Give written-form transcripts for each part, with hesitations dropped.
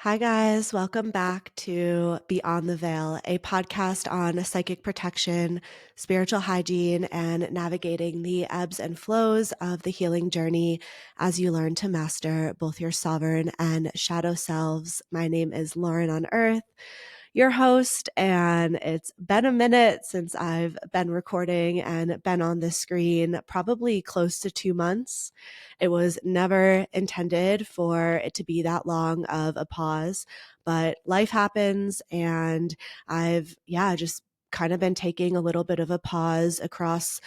Hi, guys. Welcome back to Beyond the Veil, a podcast on psychic protection, spiritual hygiene, and navigating the ebbs and flows of the healing journey as you learn to master both your sovereign and shadow selves. My name is Lauren on Earth, your host, and it's been a minute since I've been recording and been on the screen, probably close to 2 months. It was never intended for it to be that long of a pause, but life happens, and I've, just kind of been taking a little bit of a pause across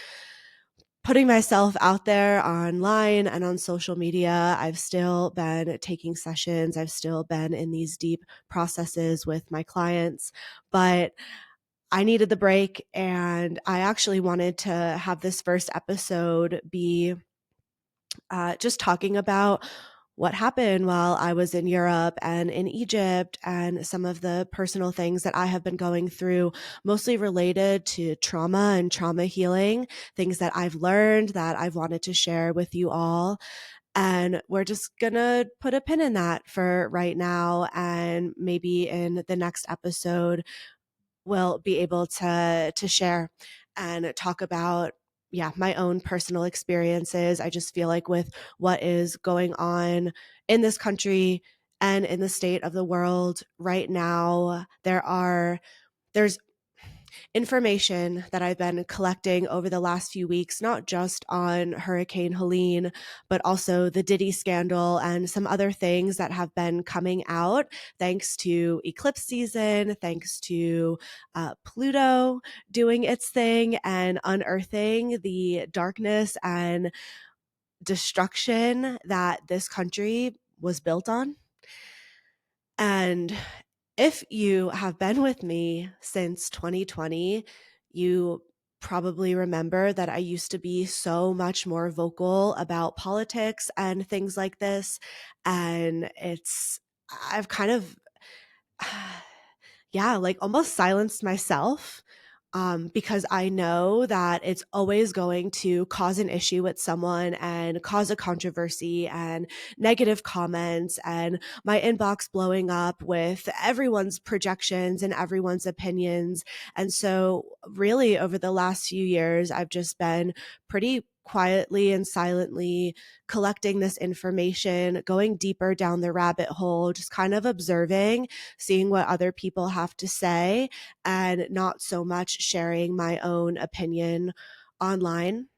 putting myself out there online and on social media. I've still been taking sessions. I've still been in these deep processes with my clients, but I needed the break, and I actually wanted to have this first episode be just talking about what happened while I was in Europe and in Egypt and some of the personal things that I have been going through, mostly related to trauma and trauma healing, things that I've learned that I've wanted to share with you all. And we're just going to put a pin in that for right now. And maybe in the next episode, we'll be able to share and talk about my own personal experiences. I just feel like with what is going on in this country and in the state of the world right now, there's information that I've been collecting over the last few weeks, not just on Hurricane Helene, but also the Diddy scandal and some other things that have been coming out thanks to eclipse season, thanks to Pluto doing its thing and unearthing the darkness and destruction that this country was built on. And if you have been with me since 2020, you probably remember that I used to be so much more vocal about politics and things like this. And I've kind of like almost silenced myself, because I know that it's always going to cause an issue with someone and cause a controversy and negative comments and my inbox blowing up with everyone's projections and everyone's opinions. And so really over the last few years, I've just been pretty quietly and silently collecting this information, going deeper down the rabbit hole, just kind of observing, seeing what other people have to say, and not so much sharing my own opinion online.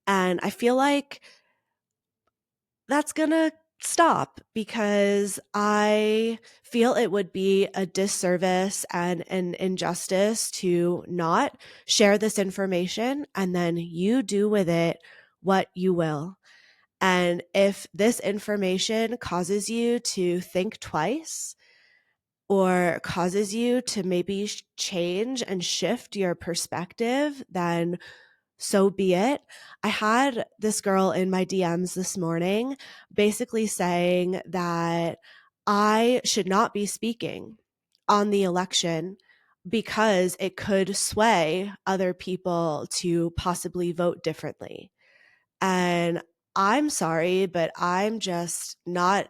And I feel like that's going to stop because I feel it would be a disservice and an injustice to not share this information, and then you do with it what you will. And if this information causes you to think twice or causes you to maybe change and shift your perspective, then so be it. I had this girl in my DMs this morning basically saying that I should not be speaking on the election because it could sway other people to possibly vote differently. And I'm sorry, but I'm just not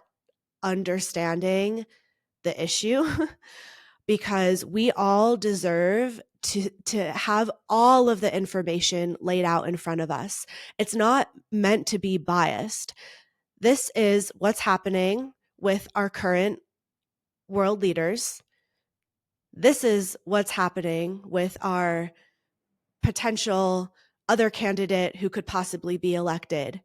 understanding the issue because we all deserve to have all of the information laid out in front of us. It's not meant to be biased. This is what's happening with our current world leaders. This is what's happening with our potential other candidate who could possibly be elected.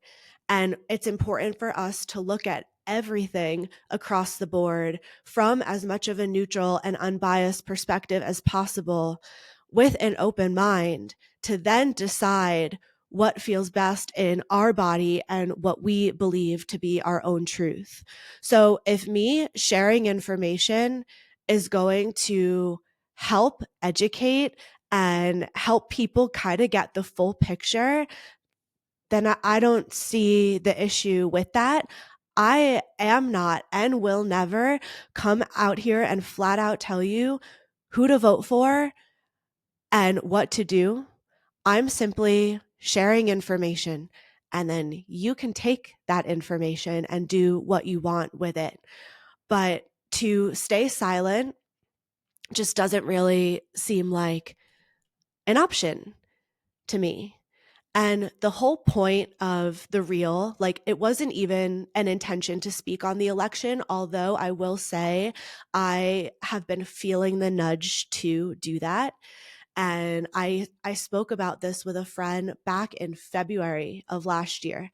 And it's important for us to look at everything across the board from as much of a neutral and unbiased perspective as possible with an open mind to then decide what feels best in our body and what we believe to be our own truth. So if me sharing information is going to help educate and help people kind of get the full picture, then I don't see the issue with that. I am not and will never come out here and flat out tell you who to vote for and what to do. I'm simply sharing information, and then you can take that information and do what you want with it. But to stay silent just doesn't really seem like an option to me. And the whole point of the reel, like it wasn't even an intention to speak on the election, although I will say I have been feeling the nudge to do that. And I spoke about this with a friend back in February of last year.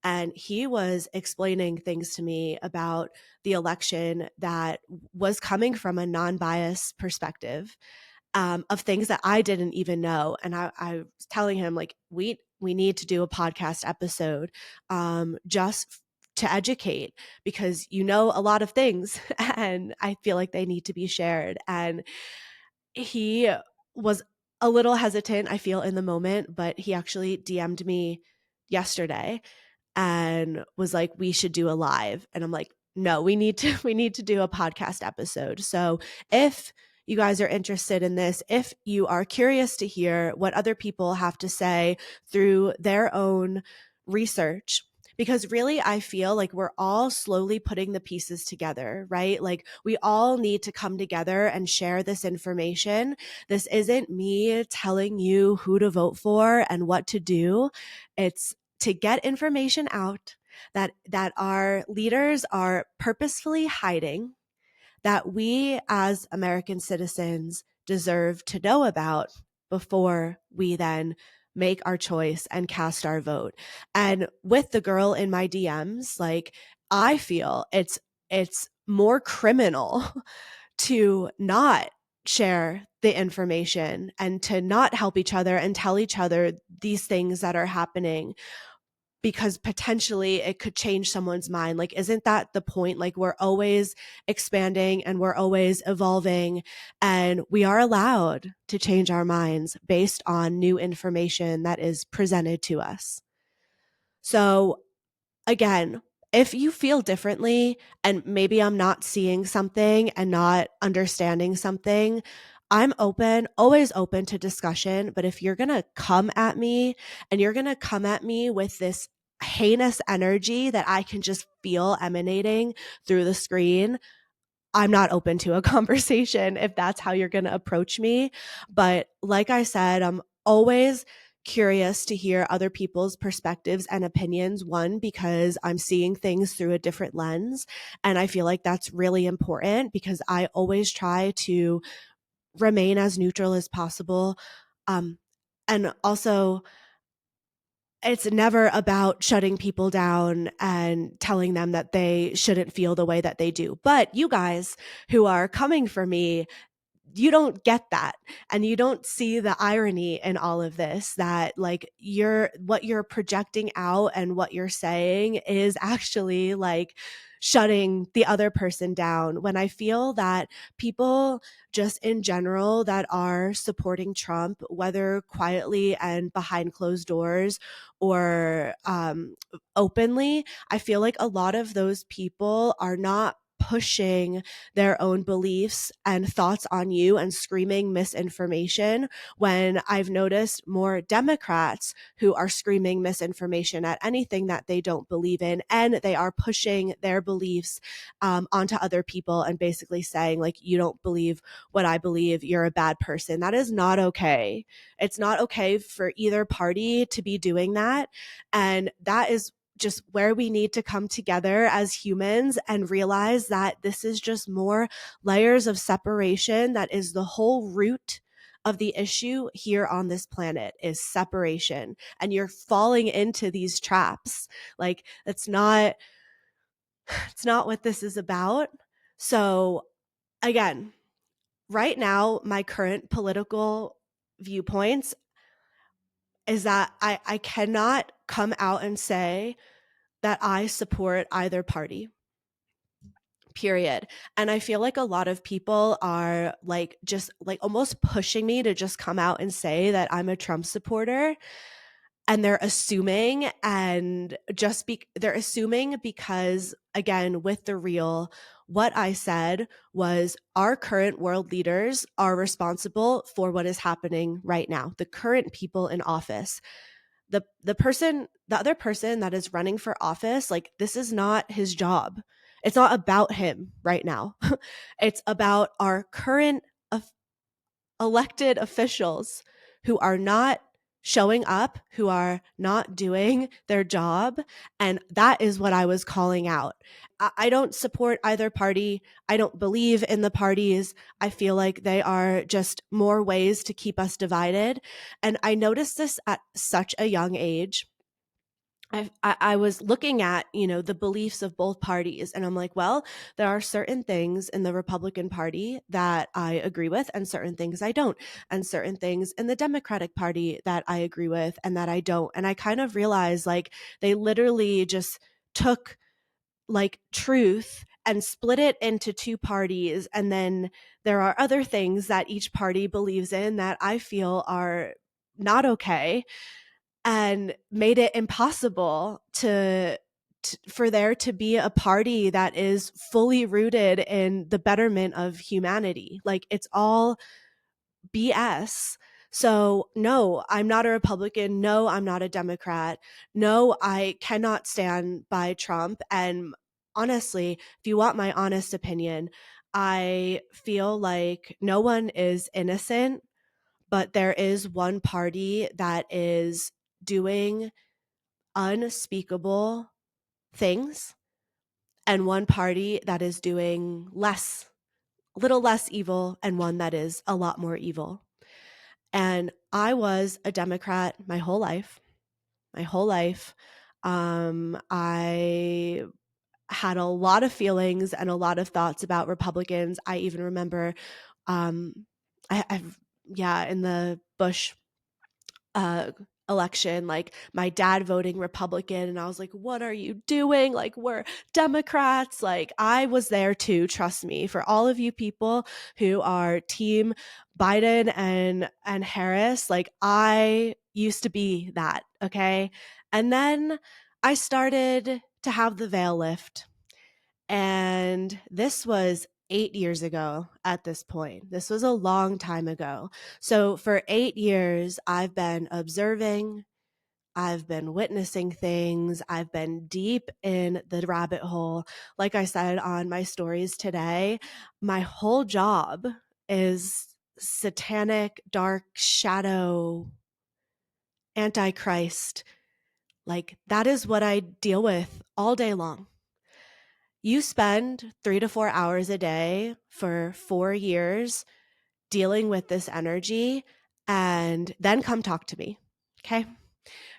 And he was explaining things to me about the election that was coming from a non biased perspective, of things that I didn't even know. And I was telling him, like, we need to do a podcast episode, just to educate, because you know a lot of things and I feel like they need to be shared. And he was a little hesitant, I feel, in the moment, but he actually DM'd me yesterday and was like, we should do a live. And I'm like, no, we need to do a podcast episode. So if you guys are interested in this, if you are curious to hear what other people have to say through their own research, because really I feel like we're all slowly putting the pieces together, right? Like we all need to come together and share this information. This isn't me telling you who to vote for and what to do. It's to get information out that our leaders are purposefully hiding, that we as American citizens deserve to know about before we then make our choice and cast our vote. And with the girl in my DMs, like I feel it's more criminal to not share the information and to not help each other and tell each other these things that are happening, because potentially it could change someone's mind. Like, isn't that the point? Like, we're always expanding and we're always evolving, and we are allowed to change our minds based on new information that is presented to us. So, again, if you feel differently and maybe I'm not seeing something and not understanding something, I'm open, always open to discussion. But if you're going to come at me and you're going to come at me with this heinous energy that I can just feel emanating through the screen, I'm not open to a conversation if that's how you're going to approach me. But like I said, I'm always curious to hear other people's perspectives and opinions. One, because I'm seeing things through a different lens. And I feel like that's really important because I always try to remain as neutral as possible. And also, it's never about shutting people down and telling them that they shouldn't feel the way that they do. But you guys who are coming for me, you don't get that, and you don't see the irony in all of this, that like what you're projecting out and what you're saying is actually like shutting the other person down. When I feel that people just in general that are supporting Trump, whether quietly and behind closed doors or openly, I feel like a lot of those people are not pushing their own beliefs and thoughts on you and screaming misinformation, when I've noticed more Democrats who are screaming misinformation at anything that they don't believe in, and they are pushing their beliefs onto other people and basically saying, like, you don't believe what I believe, you're a bad person. That is not okay. It's not okay for either party to be doing that. And that is just where we need to come together as humans and realize that this is just more layers of separation. That is the whole root of the issue here on this planet, is separation. And you're falling into these traps. Like, it's not what this is about. So again, right now, my current political viewpoints is that I cannot come out and say that I support either party, period. And I feel like a lot of people are like just like almost pushing me to just come out and say that I'm a Trump supporter. And they're assuming, they're assuming because, again, with the real, what I said was our current world leaders are responsible for what is happening right now. The current people in office, the other person that is running for office, like, this is not his job. It's not about him right now. It's about our current elected officials who are not showing up, who are not doing their job. And that is what I was calling out. I don't support either party. I don't believe in the parties. I feel like they are just more ways to keep us divided. And I noticed this at such a young age. I was looking at, the beliefs of both parties, and I'm like, well, there are certain things in the Republican Party that I agree with, and certain things I don't, and certain things in the Democratic Party that I agree with and that I don't. And I kind of realized like they literally just took like truth and split it into two parties. And then there are other things that each party believes in that I feel are not okay, and made it impossible for there to be a party that is fully rooted in the betterment of humanity. Like, it's all BS. So, no, I'm not a Republican. No, I'm not a Democrat. No, I cannot stand by Trump. And honestly, if you want my honest opinion, I feel like no one is innocent, but there is one party that is doing unspeakable things, and one party that is doing a little less evil, and one that is a lot more evil. And I was a Democrat my whole life. My whole life. I had a lot of feelings and a lot of thoughts about Republicans. I even remember, I've yeah, in the Bush uh election, like my dad voting Republican, and I was like, what are you doing? Like, we're Democrats. Like, I was there too, trust me. For all of you people who are team Biden and Harris, like, I used to be that, okay? And then I started to have the veil lift, and this was 8 years ago at this point. This was a long time ago. So for 8 years, I've been observing, I've been witnessing things, I've been deep in the rabbit hole. Like I said on my stories today, my whole job is satanic, dark, shadow, antichrist. Like, that is what I deal with all day long. You spend 3 to 4 hours a day for 4 years dealing with this energy, and then come talk to me. Okay.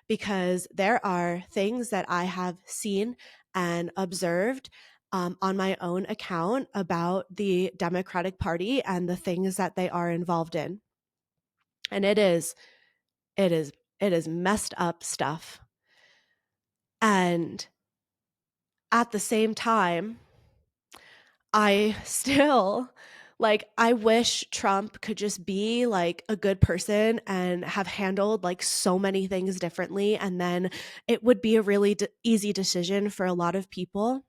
Because there are things that I have seen and observed on my own account about the Democratic Party and the things that they are involved in. And it is messed up stuff. And at the same time, I still like, I wish Trump could just be like a good person and have handled like so many things differently. And then it would be a really easy decision for a lot of people.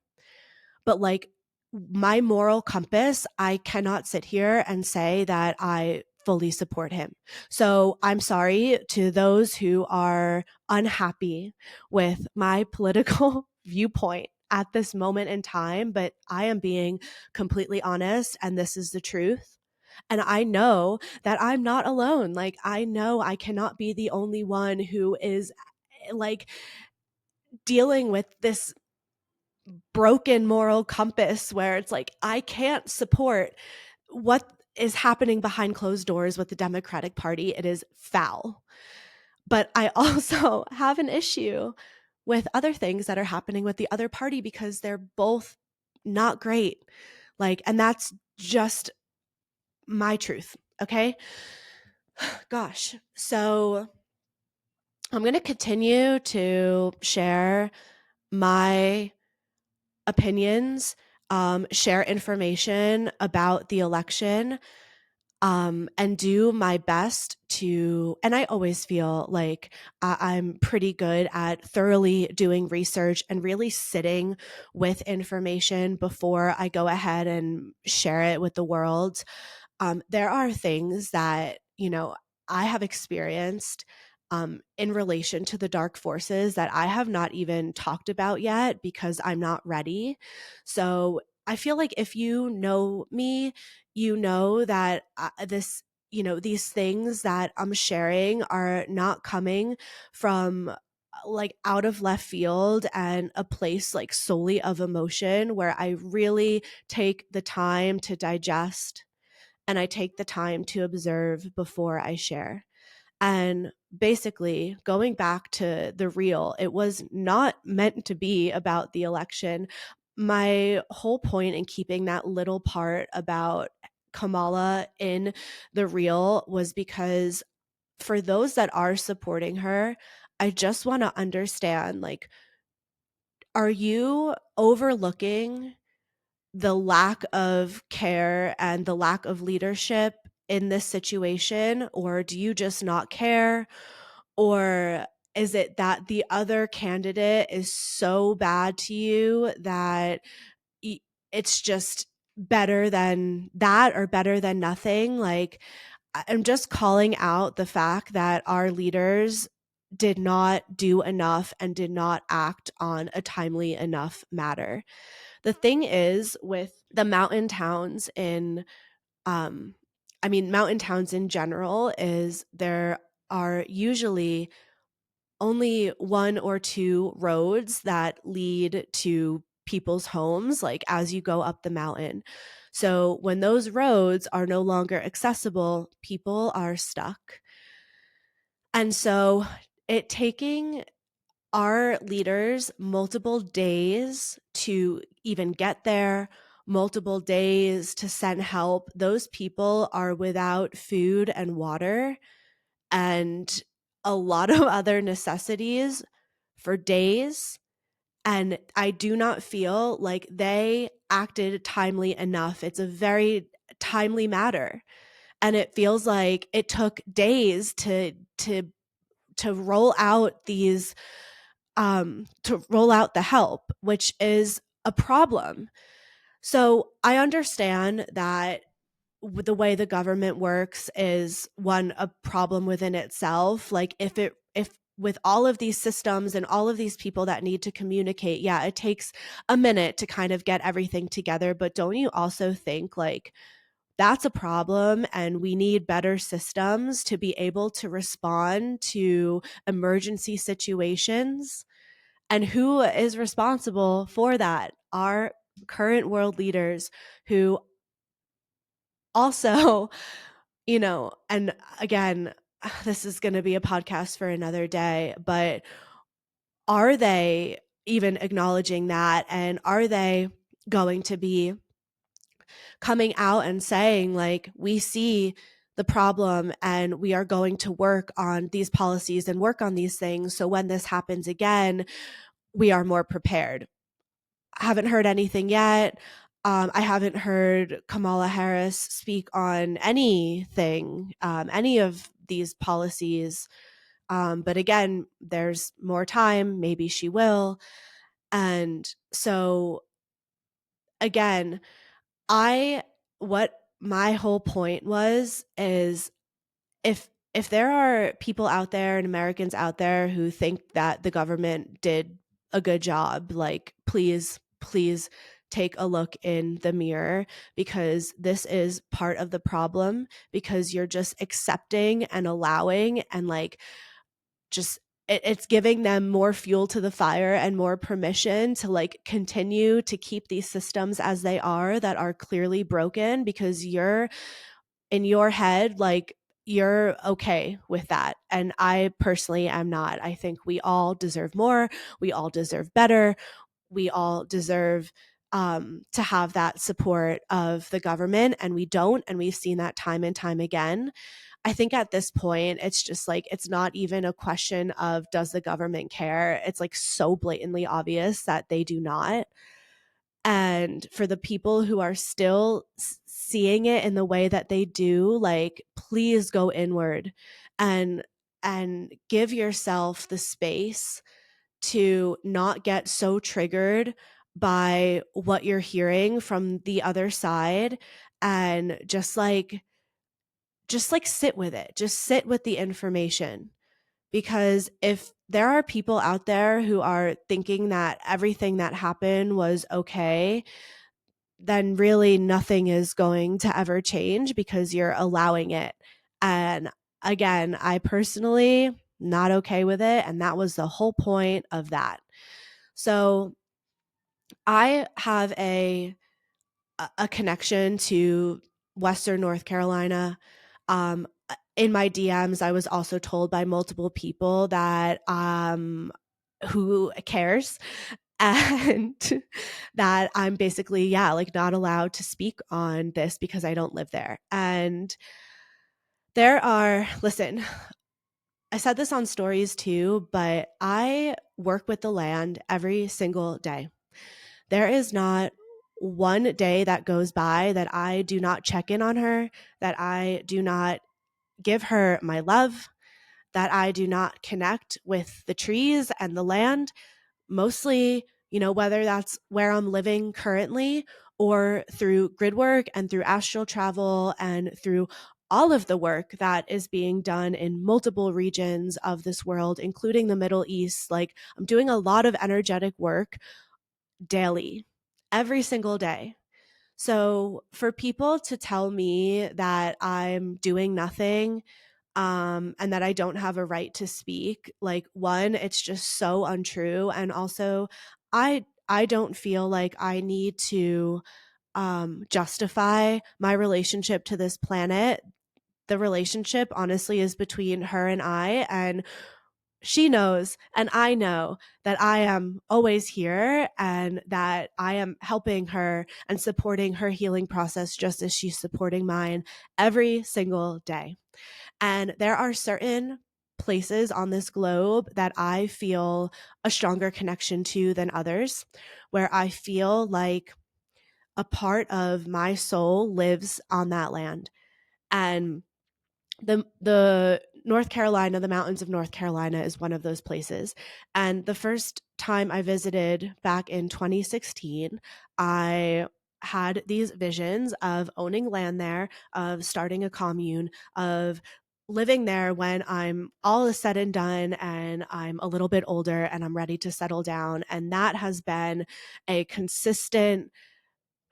But like, my moral compass, I cannot sit here and say that I fully support him. So I'm sorry to those who are unhappy with my political viewpoint at this moment in time, but I am being completely honest, and this is the truth. And I know that I'm not alone. Like, I know I cannot be the only one who is like dealing with this broken moral compass where it's like, I can't support what is happening behind closed doors with the Democratic Party. It is foul. But I also have an issue with other things that are happening with the other party because they're both not great. Like, and that's just my truth. Okay. Gosh. So I'm going to continue to share my opinions, share information about the election, and do my best to, and I always feel like I'm pretty good at thoroughly doing research and really sitting with information before I go ahead and share it with the world. There are things that, I have experienced in relation to the dark forces that I have not even talked about yet because I'm not ready. So I feel like if you know me, you know that these things that I'm sharing are not coming from like out of left field and a place like solely of emotion, where I really take the time to digest and I take the time to observe before I share. And basically, going back to the real, it was not meant to be about the election. My whole point in keeping that little part about Kamala in the real was because for those that are supporting her, I just want to understand, like, are you overlooking the lack of care and the lack of leadership in this situation, or do you just not care? Or is it that the other candidate is so bad to you that it's just better than that or better than nothing? Like, I'm just calling out the fact that our leaders did not do enough and did not act on a timely enough matter. The thing is with the mountain towns in um mountain towns in general, is there are usually only one or two roads that lead to people's homes, like as you go up the mountain. So when those roads are no longer accessible, people are stuck. And so it taking our leaders multiple days to even get there, multiple days to send help. Those people are without food and water and a lot of other necessities for days. And I do not feel like they acted timely enough. It's a very timely matter. And it feels like it took days to roll out these to roll out the help, which is a problem. So I understand that the way the government works is one, a problem within itself. Like if with all of these systems and all of these people that need to communicate, yeah, it takes a minute to kind of get everything together. But don't you also think like that's a problem and we need better systems to be able to respond to emergency situations? And who is responsible for that? Our current world leaders who also, and again, this is going to be a podcast for another day, but are they even acknowledging that? And are they going to be coming out and saying, like, we see the problem and we are going to work on these policies and work on these things so when this happens again, we are more prepared? I haven't heard anything yet. I haven't heard Kamala Harris speak on anything, any of these policies. But again, there's more time. Maybe she will. And so, again, I, what my whole point was is if there are people out there and Americans out there who think that the government did a good job, like please take a look in the mirror, because this is part of the problem, because you're just accepting and allowing and like just it's giving them more fuel to the fire and more permission to like continue to keep these systems as they are that are clearly broken, because you're in your head like you're okay with that. And I personally am not. I think we all deserve more. We all deserve better. We all deserve to have that support of the government, and we don't. And we've seen that time and time again. I think at this point, it's just like, it's not even a question of does the government care? It's like so blatantly obvious that they do not. And for the people who are still seeing it in the way that they do, like, please go inward and give yourself the space to not get so triggered by what you're hearing from the other side, and just like sit with it. Just sit with the information. Because if there are people out there who are thinking that everything that happened was okay, then really nothing is going to ever change because you're allowing it. And again, I personally not okay with it, and that was the whole point of that. So I have a connection to Western North Carolina. In my DMs, I was also told by multiple people that who cares, and that I'm basically, yeah, like not allowed to speak on this because I don't live there. And listen, I said this on stories too, but I work with the land every single day. There is not one day that goes by that I do not check in on her, that I do not give her my love, that I do not connect with the trees and the land, mostly, whether that's where I'm living currently or through grid work and through astral travel and through all of the work that is being done in multiple regions of this world, including the Middle East. Like, I'm doing a lot of energetic work daily, every single day. So for people to tell me that I'm doing nothing, and that I don't have a right to speak, like, one, it's just so untrue. And also, I don't feel like I need to justify my relationship to this planet. The relationship, honestly, is between her and I, and she knows and I know that I am always here and that I am helping her and supporting her healing process just as she's supporting mine every single day. And there are certain places on this globe that I feel a stronger connection to than others, where I feel like a part of my soul lives on that land. And the North Carolina, the mountains of North Carolina is one of those places. And the first time I visited back in 2016, I had these visions of owning land there, of starting a commune, of living there when I'm all is said and done and I'm a little bit older and I'm ready to settle down. And that has been a consistent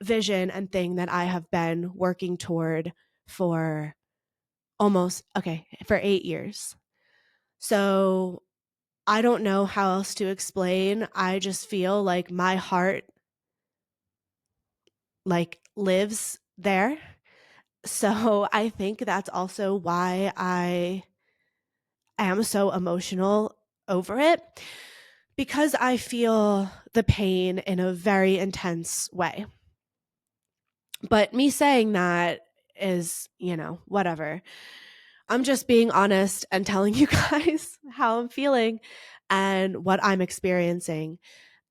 vision and thing that I have been working toward for for 8 years. So I don't know how else to explain. I just feel like my heart like lives there. So I think that's also why I am so emotional over it, because I feel the pain in a very intense way. But me saying that is, whatever. I'm just being honest and telling you guys how I'm feeling and what I'm experiencing.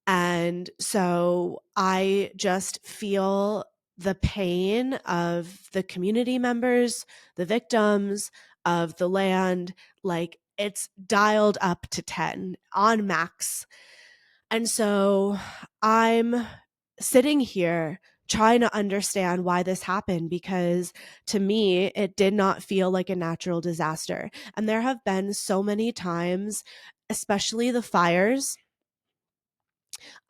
And so I just feel the pain of the community members, the victims of the land. Like, it's dialed up to 10 on max. And so I'm sitting here trying to understand why this happened, because to me, it did not feel like a natural disaster. And there have been so many times, especially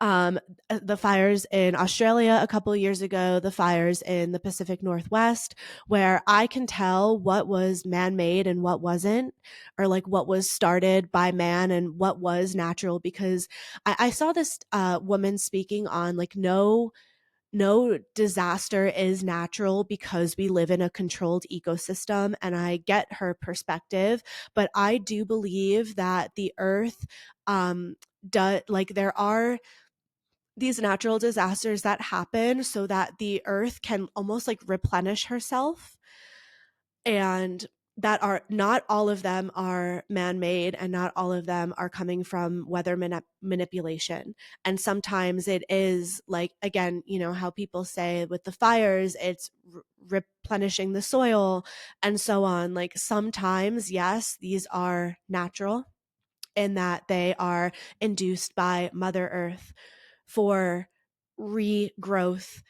um, the fires in Australia a couple of years ago, the fires in the Pacific Northwest, where I can tell what was man-made and what wasn't, or like what was started by man and what was natural. Because I saw this woman speaking on like no disaster is natural because we live in a controlled ecosystem, and I get her perspective. But I do believe that the earth there are these natural disasters that happen so that the earth can almost like replenish herself, and that are not all of them are man-made and not all of them are coming from weather manipulation. And sometimes it is like, again, how people say with the fires, it's replenishing the soil and so on. Like, sometimes, yes, these are natural in that they are induced by Mother Earth for regrowth,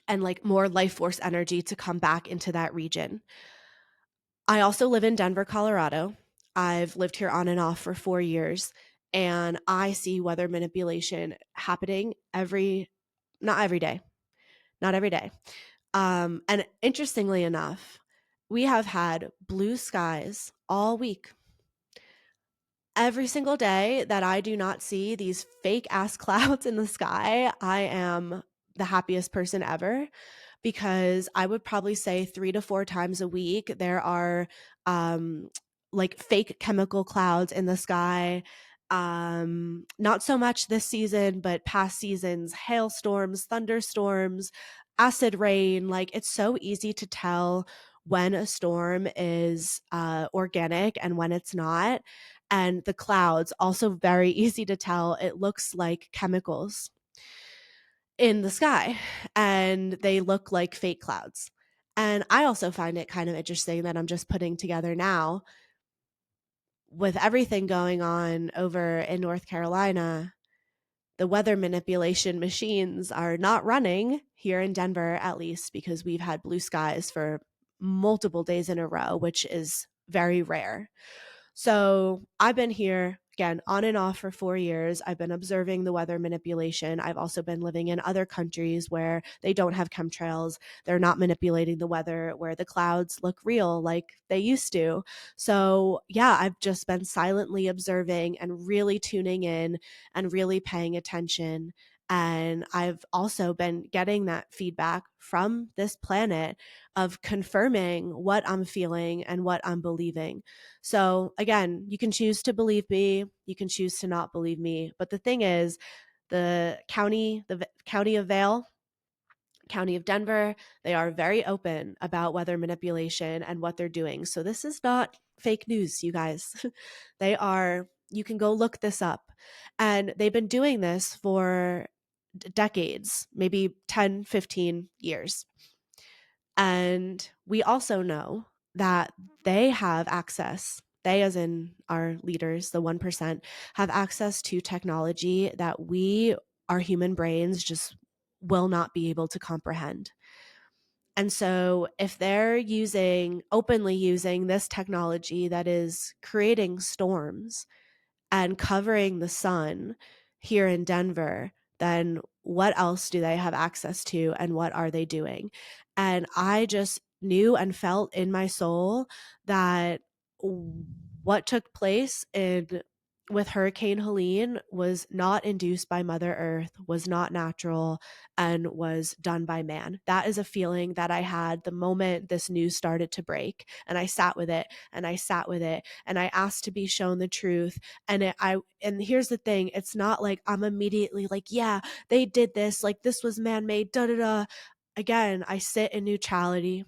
and like more life force energy to come back into that region. I also live in Denver, Colorado. I've lived here on and off for 4 years, and I see weather manipulation happening not every day, not every day. And interestingly enough, we have had blue skies all week. Every single day that I do not see these fake ass clouds in the sky, I am the happiest person ever, because I would probably say 3 to 4 times a week there are um, like fake chemical clouds in the sky. Not so much this season, but past seasons, hailstorms, thunderstorms, acid rain. Like, it's so easy to tell when a storm is organic and when it's not. And the clouds, also very easy to tell. It looks like chemicals in the sky, and they look like fake clouds. And I also find it kind of interesting that I'm just putting together now, with everything going on over in North Carolina, the weather manipulation machines are not running here in Denver, at least, because we've had blue skies for multiple days in a row, which is very rare. So I've been here again on and off for 4 years. I've been observing the weather manipulation. I've also been living in other countries where they don't have chemtrails. They're not manipulating the weather, where the clouds look real like they used to. So, yeah, I've just been silently observing and really tuning in and really paying attention. And I've also been getting that feedback from this planet of confirming what I'm feeling and what I'm believing. So again, you can choose to believe me, you can choose to not believe me. But the thing is, the county of Vale, county of Denver, they are very open about weather manipulation and what they're doing. So this is not fake news, you guys. You can go look this up. And they've been doing this for decades, maybe 10, 15 years. And we also know that they have access, they, as in our leaders, the 1%, have access to technology that our human brains, just will not be able to comprehend. And so if they're openly using this technology that is creating storms and covering the sun here in Denver, then what else do they have access to, and what are they doing? And I just knew and felt in my soul that what took place in with Hurricane Helene was not induced by Mother Earth, was not natural, and was done by man. That is a feeling that I had the moment this news started to break. And I sat with it, and I sat with it, and I asked to be shown the truth. And here's the thing, it's not like I'm immediately like, yeah, they did this, like this was man-made, da da da. Again, I sit in neutrality,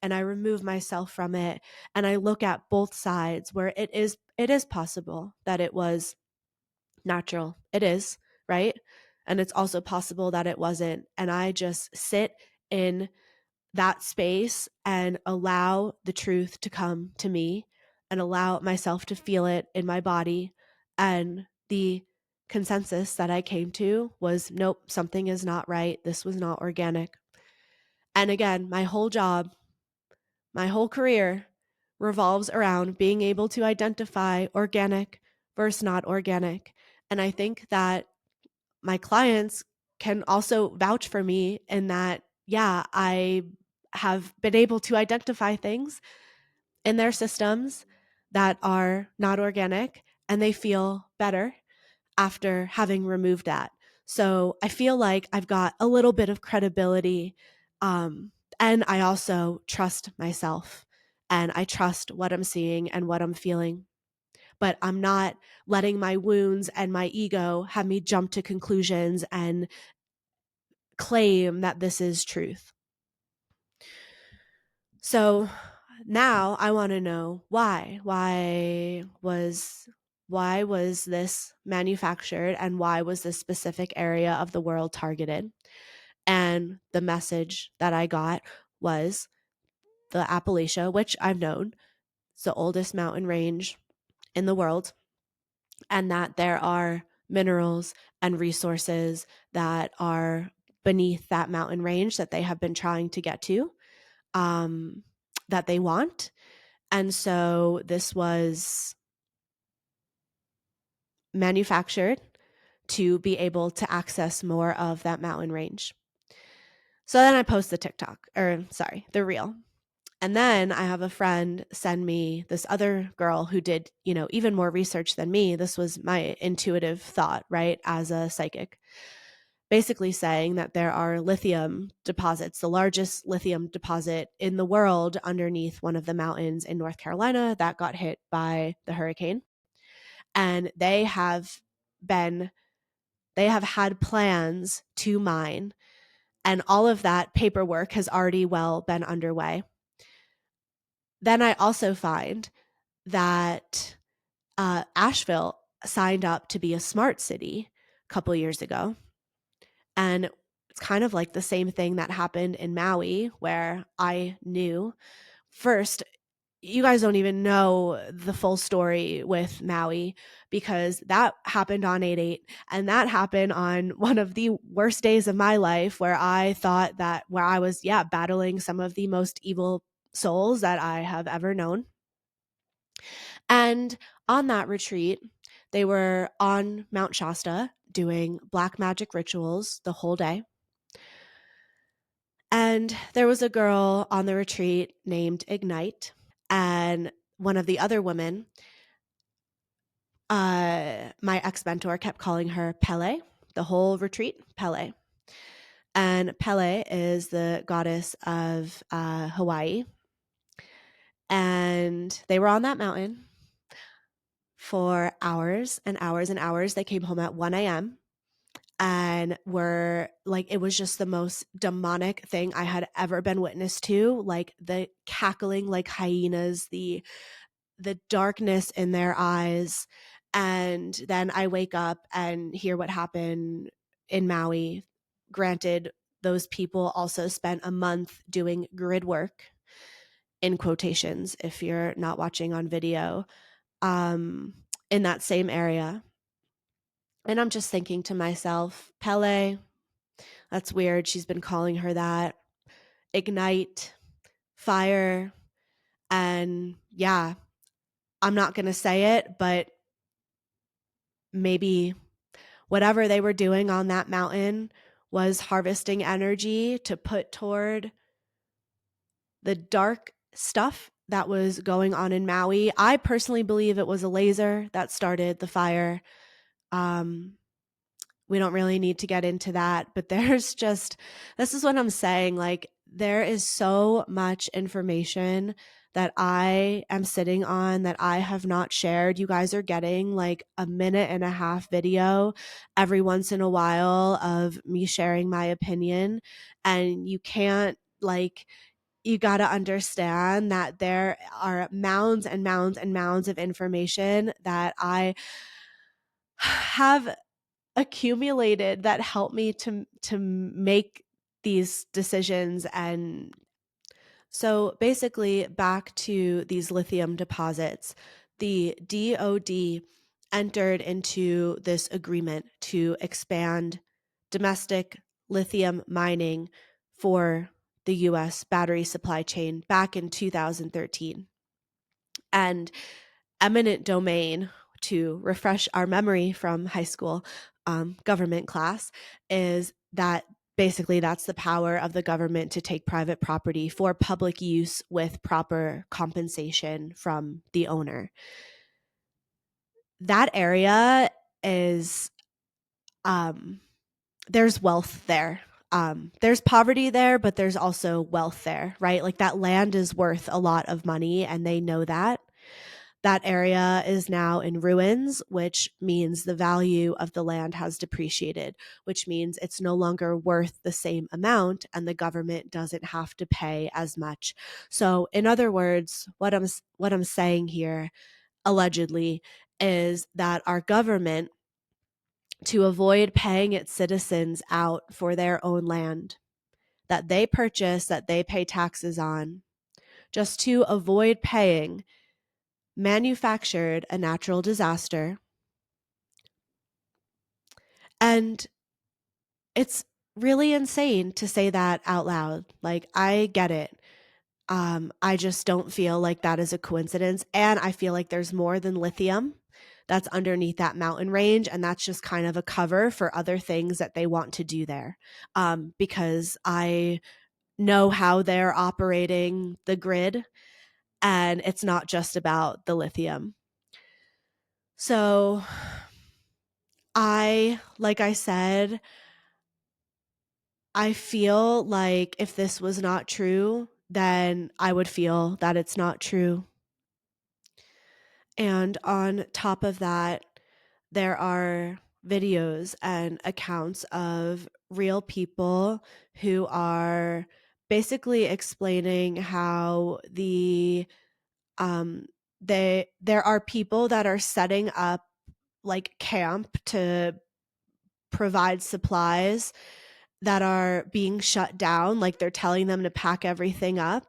and I remove myself from it, and I look at both sides, where it is possible that it was natural. It is, right? And it's also possible that it wasn't. And I just sit in that space and allow the truth to come to me, and allow myself to feel it in my body. And the consensus that I came to was, nope, something is not right. This was not organic. And again, my whole career revolves around being able to identify organic versus not organic. And I think that my clients can also vouch for me in that, yeah, I have been able to identify things in their systems that are not organic, and they feel better after having removed that. So I feel like I've got a little bit of credibility. And I also trust myself, and I trust what I'm seeing and what I'm feeling. But I'm not letting my wounds and my ego have me jump to conclusions and claim that this is truth. So now I want to know why. Why was this manufactured, and why was this specific area of the world targeted? And the message that I got was the Appalachia, which I've known, it's the oldest mountain range in the world, and that there are minerals and resources that are beneath that mountain range that they have been trying to get to, that they want. And so this was manufactured to be able to access more of that mountain range. So then I post the reel. And then I have a friend send me this other girl who did, even more research than me. This was my intuitive thought, right? As a psychic, basically saying that there are lithium deposits, the largest lithium deposit in the world underneath one of the mountains in North Carolina that got hit by the hurricane. And been, they have had plans to mine, and all of that paperwork has already been underway. Then I also find that Asheville signed up to be a smart city a couple years ago. And it's kind of like the same thing that happened in Maui, where I knew first, you guys don't even know the full story with Maui, because that happened on 8/8, and that happened on one of the worst days of my life, where I thought that where I was battling some of the most evil souls that I have ever known. And on that retreat, they were on Mount Shasta doing black magic rituals the whole day. And there was a girl on the retreat named Ignite, and one of the other women, my ex-mentor kept calling her Pele the whole retreat, Pele. And Pele is the goddess of Hawaii. And they were on that mountain for hours and hours and hours. They came home at 1 a.m. and were like, it was just the most demonic thing I had ever been witness to. Like the cackling like hyenas, the darkness in their eyes. And then I wake up and hear what happened in Maui. Granted, those people also spent a month doing grid work, in quotations, if you're not watching on video, in that same area. And I'm just thinking to myself, Pele, that's weird. She's been calling her that. Ignite, fire. And I'm not going to say it, but maybe whatever they were doing on that mountain was harvesting energy to put toward the dark stuff that was going on in Maui. I personally believe it was a laser that started the fire. We don't really need to get into that, but this is what I'm saying. Like, there is so much information that I am sitting on that I have not shared. You guys are getting like a 1.5-minute video every once in a while of me sharing my opinion. And you can't, like, you got to understand that there are mounds and mounds and mounds of information that I have accumulated that help me to make these decisions. And so basically, back to these lithium deposits, the DoD entered into this agreement to expand domestic lithium mining for the US battery supply chain back in 2013. And eminent domain, to refresh our memory from high school government class, is that basically that's the power of the government to take private property for public use with proper compensation from the owner. That area is, there's wealth there. There's poverty there, but there's also wealth there, right? Like, that land is worth a lot of money, and they know that. That area is now in ruins, which means the value of the land has depreciated, which means it's no longer worth the same amount, and the government doesn't have to pay as much. So, in other words, what I'm saying here, allegedly, is that our government, to avoid paying its citizens out for their own land that they purchase, that they pay taxes on, just to avoid paying, manufactured a natural disaster. And it's really insane to say that out loud. Like, I get it. I just don't feel like that is a coincidence. And I feel like there's more than lithium that's underneath that mountain range. And that's just kind of a cover for other things that they want to do there. Because I know how they're operating the grid, and it's not just about the lithium. So like I said, I feel like if this was not true, then I would feel that it's not true. And on top of that, there are videos and accounts of real people who are basically explaining how um there are people that are setting up like camp to provide supplies that are being shut down, like they're telling them to pack everything up.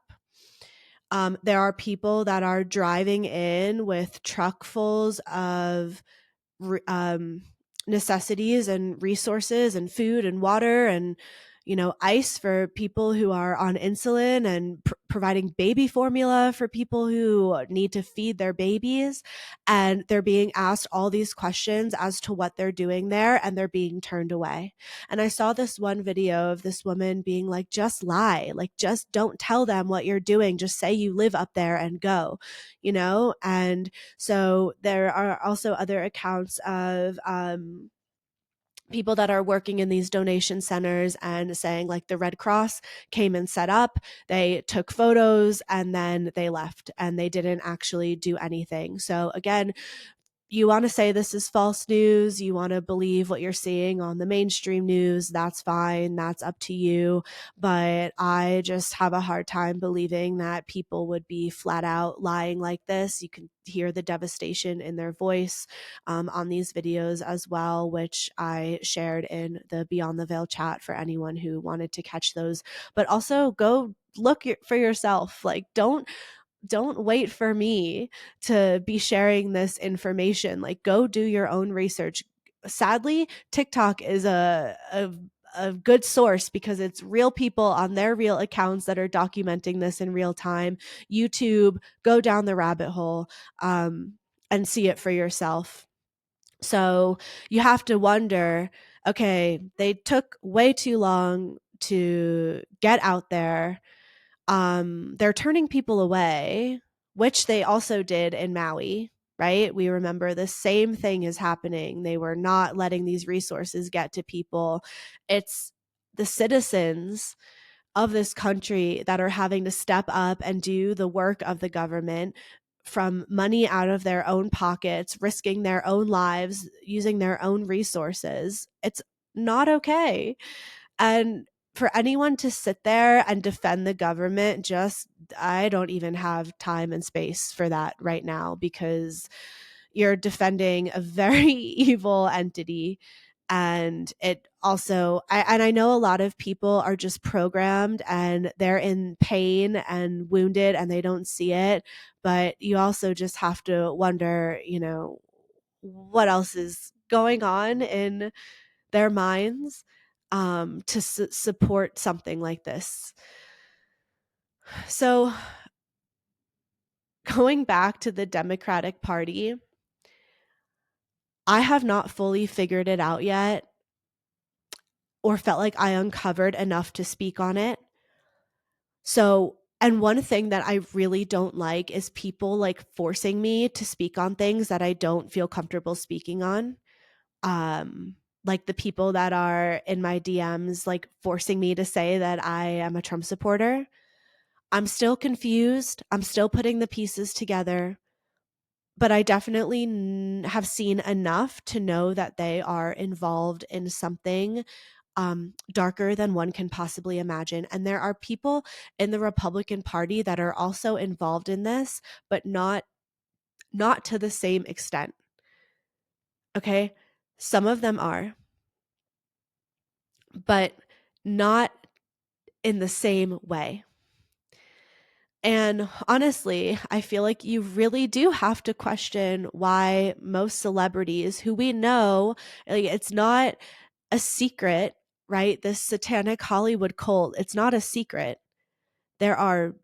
There are people that are driving in with truckfuls of um, necessities and resources and food and water and ice for people who are on insulin, and providing baby formula for people who need to feed their babies. And they're being asked all these questions as to what they're doing there, and they're being turned away. And I saw this one video of this woman being like, just lie, like just don't tell them what you're doing, just say you live up there and go, and so there are also other accounts of people that are working in these donation centers and saying like the Red Cross came and set up, they took photos, and then they left and they didn't actually do anything. So again, you want to say this is false news, you want to believe what you're seeing on the mainstream news, that's fine, that's up to you. But I just have a hard time believing that people would be flat out lying like this. You can hear the devastation in their voice on these videos as well, which I shared in the Beyond the Veil chat for anyone who wanted to catch those. But also go look for yourself. Like, don't wait for me to be sharing this information. Like, go do your own research. Sadly, TikTok is a good source because it's real people on their real accounts that are documenting this in real time. YouTube, go down the rabbit hole and see it for yourself. So you have to wonder, okay, they took way too long to get out there. They're turning people away, which they also did in Maui, right? We remember the same thing is happening. They were not letting these resources get to people. It's the citizens of this country that are having to step up and do the work of the government from money out of their own pockets, risking their own lives, using their own resources. It's not okay. And for anyone to sit there and defend the government, just, I don't even have time and space for that right now, because you're defending a very evil entity. And it also, I know a lot of people are just programmed and they're in pain and wounded and they don't see it. But you also just have to wonder, what else is going on in their minds to support something like this. So, going back to the Democratic Party, I have not fully figured it out yet, or felt like I uncovered enough to speak on it. So, and one thing that I really don't like is people like forcing me to speak on things that I don't feel comfortable speaking on. Like the people that are in my DMs, like forcing me to say that I am a Trump supporter. I'm still confused. I'm still putting the pieces together, but I definitely have seen enough to know that they are involved in something darker than one can possibly imagine. And there are people in the Republican Party that are also involved in this, but not to the same extent. Okay? Some of them are, but not in the same way. And honestly, I feel like you really do have to question why most celebrities who we know, like, it's not a secret, right? This satanic Hollywood cult, it's not a secret. There are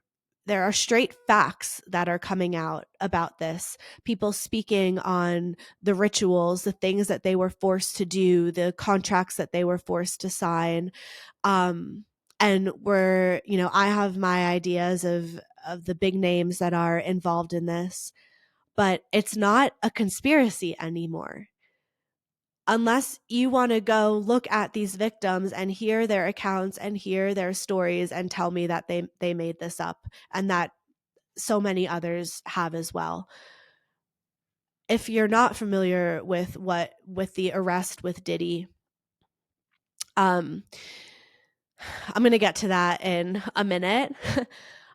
there are straight facts that are coming out about this. People speaking on the rituals, the things that they were forced to do, the contracts that they were forced to sign. Um, and we're, I have my ideas of the big names that are involved in this, but it's not a conspiracy anymore. Unless you want to go look at these victims and hear their accounts and hear their stories and tell me that they made this up and that so many others have as well. If you're not familiar with the arrest with Diddy, um, I'm going to get to that in a minute.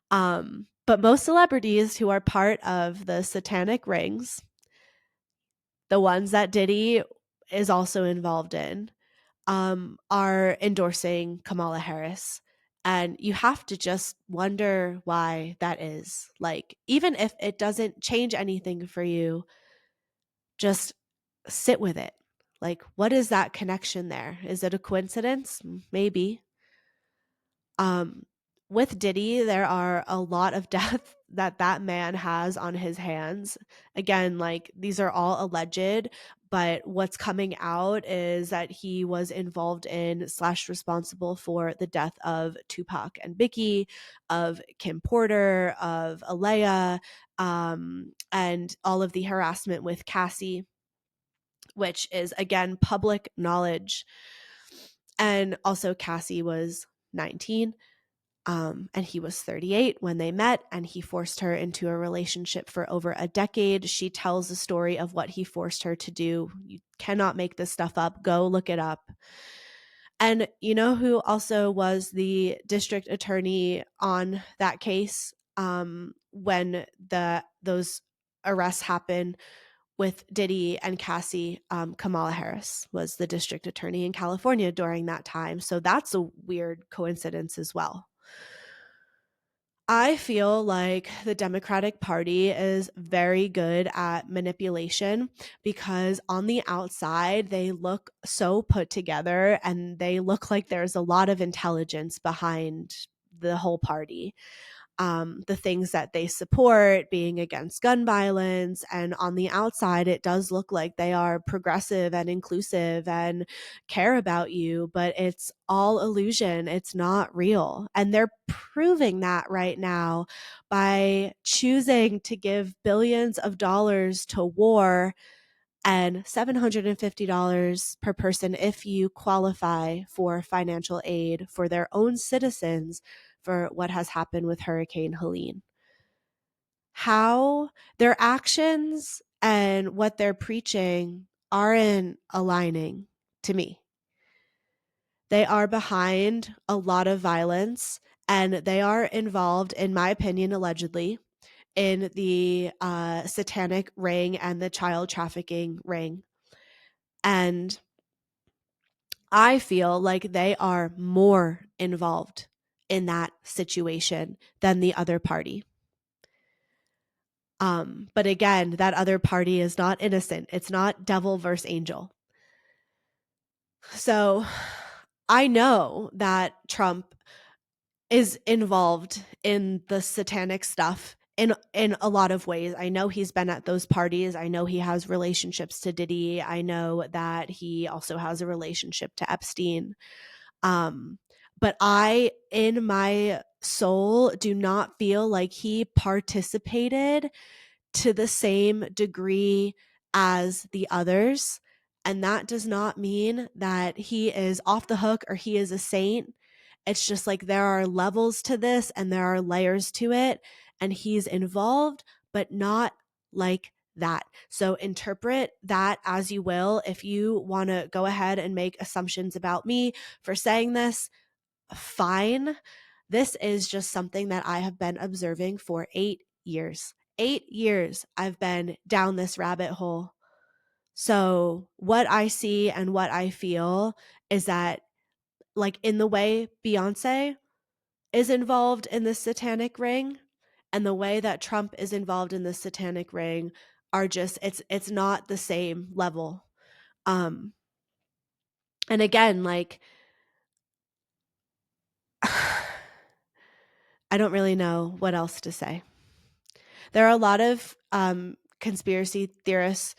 But most celebrities who are part of the satanic rings, the ones that Diddy is also involved in, are endorsing Kamala Harris. And you have to just wonder why that is. Like, even if it doesn't change anything for you, just sit with it. Like, what is that connection there? Is it a coincidence? Maybe. Um, with Diddy, there are a lot of death that man has on his hands. Again, like, these are all alleged, but what's coming out is that he was involved in / responsible for the death of Tupac and Biggie, of Kim Porter, of Alea, and all of the harassment with Cassie, which is, again, public knowledge. And also, Cassie was 19. And he was 38 when they met, and he forced her into a relationship for over a decade. She tells the story of what he forced her to do. You cannot make this stuff up. Go look it up. And you know who also was the district attorney on that case when those arrests happened with Diddy and Cassie? Kamala Harris was the district attorney in California during that time. So that's a weird coincidence as well. I feel like the Democratic Party is very good at manipulation because on the outside, they look so put together and they look like there's a lot of intelligence behind the whole party. The things that they support, being against gun violence. And on the outside, it does look like they are progressive and inclusive and care about you, but it's all illusion. It's not real. And they're proving that right now by choosing to give billions of dollars to war and $750 per person if you qualify for financial aid for their own citizens for what has happened with Hurricane Helene. How their actions and what they're preaching aren't aligning to me. They are behind a lot of violence, and they are involved, in my opinion, allegedly, in the satanic ring and the child trafficking ring. And I feel like they are more involved in that situation than the other party. But again, that other party is not innocent. It's not devil versus angel. So I know that Trump is involved in the satanic stuff in a lot of ways. I know he's been at those parties. I know he has relationships to Diddy. I know that he also has a relationship to Epstein. But I, in my soul, do not feel like he participated to the same degree as the others. And that does not mean that he is off the hook or he is a saint. It's just like there are levels to this and there are layers to it. And he's involved, but not like that. So interpret that as you will. If you want to go ahead and make assumptions about me for saying this, fine. This is just something that I have been observing for 8 years. 8 years I've been down this rabbit hole. So what I see and what I feel is that, like, in the way Beyonce is involved in the satanic ring and the way that Trump is involved in the satanic ring are just, it's not the same level. And again, like, I don't really know what else to say. There are a lot of conspiracy theorists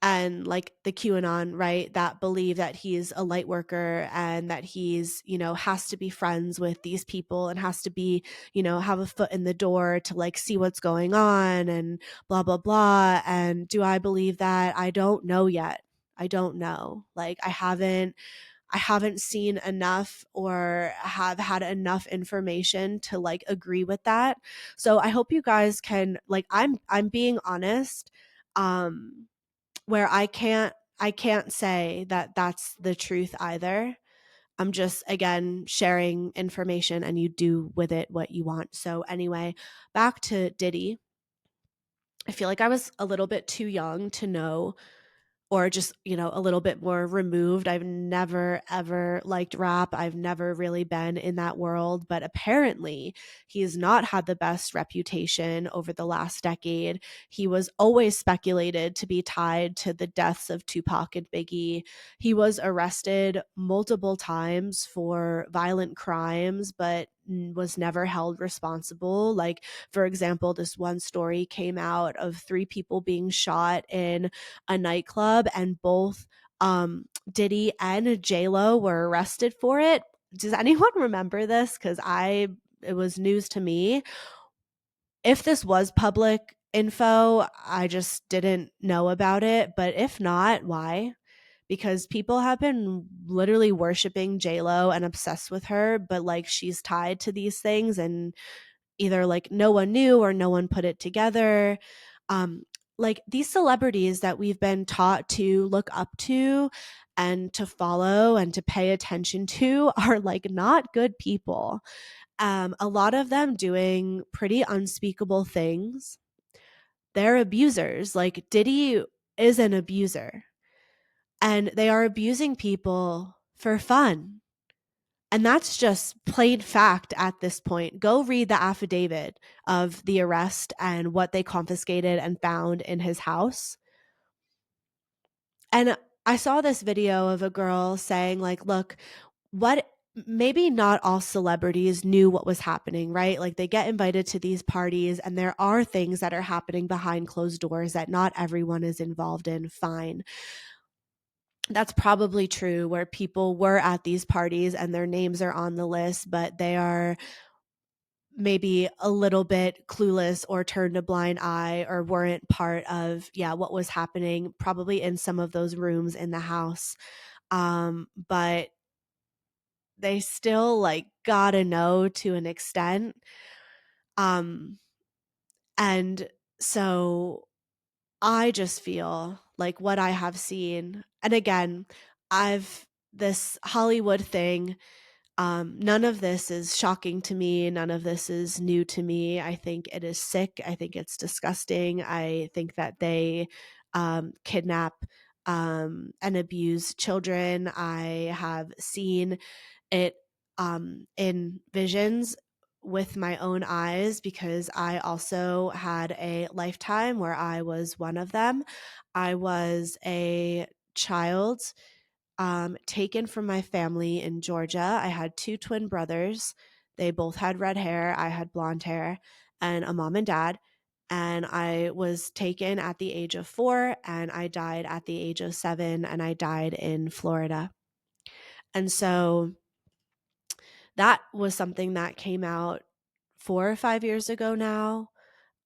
and like the QAnon, right, that believe that he's a light worker and that he's, has to be friends with these people and has to be, have a foot in the door to like see what's going on and blah, blah, blah. And do I believe that? I don't know yet. I don't know. Like, I haven't seen enough or have had enough information to like agree with that. So I hope you guys can like I'm being honest. Um where I can't say that that's the truth either. I'm just again sharing information and you do with it what you want. So anyway, back to Diddy. I feel like I was a little bit too young to know or just, a little bit more removed. I've never ever liked rap. I've never really been in that world, but apparently he's not had the best reputation over the last decade. He was always speculated to be tied to the deaths of Tupac and Biggie. He was arrested multiple times for violent crimes, but was never held responsible. Like, for example, this one story came out of three people being shot in a nightclub, and both Diddy and J Lo were arrested for it. Does anyone remember this? Because it was news to me. If this was public info, I just didn't know about it. But if not, why? Because people have been literally worshiping J Lo and obsessed with her, but like she's tied to these things and either like no one knew or no one put it together. Um, like these celebrities that we've been taught to look up to and to follow and to pay attention to are like not good people. A lot of them doing pretty unspeakable things. They're abusers. Like Diddy is an abuser, and they are abusing people for fun. And that's just plain fact at this point. Go read the affidavit of the arrest and what they confiscated and found in his house. And I saw this video of a girl saying, like, look, what maybe not all celebrities knew what was happening, right? Like they get invited to these parties and there are things that are happening behind closed doors that not everyone is involved in. Fine. That's probably true where people were at these parties and their names are on the list, but they are maybe a little bit clueless or turned a blind eye or weren't part of what was happening probably in some of those rooms in the house. But they still like gotta know to an extent. um and so I just feel like what I have seen, and again, I've this Hollywood thing. None of this is shocking to me. None of this is new to me. I think it is sick. I think it's disgusting. I think that they kidnap and abuse children. I have seen it in visions with my own eyes because I also had a lifetime where I was one of them. I was a child taken from my family in Georgia. I had two twin brothers. They both had red hair. I had blonde hair, and a mom and dad. And I was taken at the age of 4, and I died at the age of 7, and I died in Florida. And so that was something that came out 4 or 5 years ago now.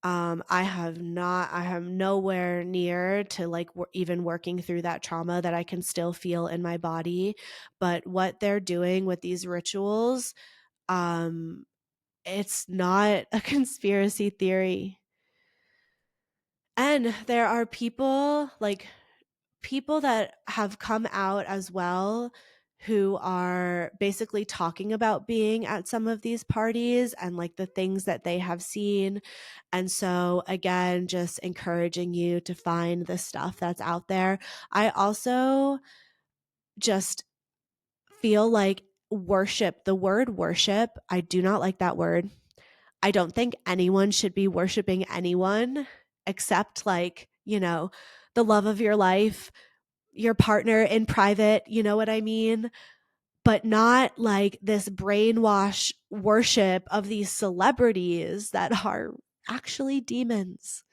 I have nowhere near to like even working through that trauma that I can still feel in my body. But what they're doing with these rituals, um, it's not a conspiracy theory. And there are people that have come out as well who are basically talking about being at some of these parties and like the things that they have seen. And so, again, just encouraging you to find the stuff that's out there. I also just feel like the word worship, I do not like that word. I don't think anyone should be worshiping anyone except like, the love of your life, your partner in private, you know what I mean? but not like this brainwash worship of these celebrities that are actually demons.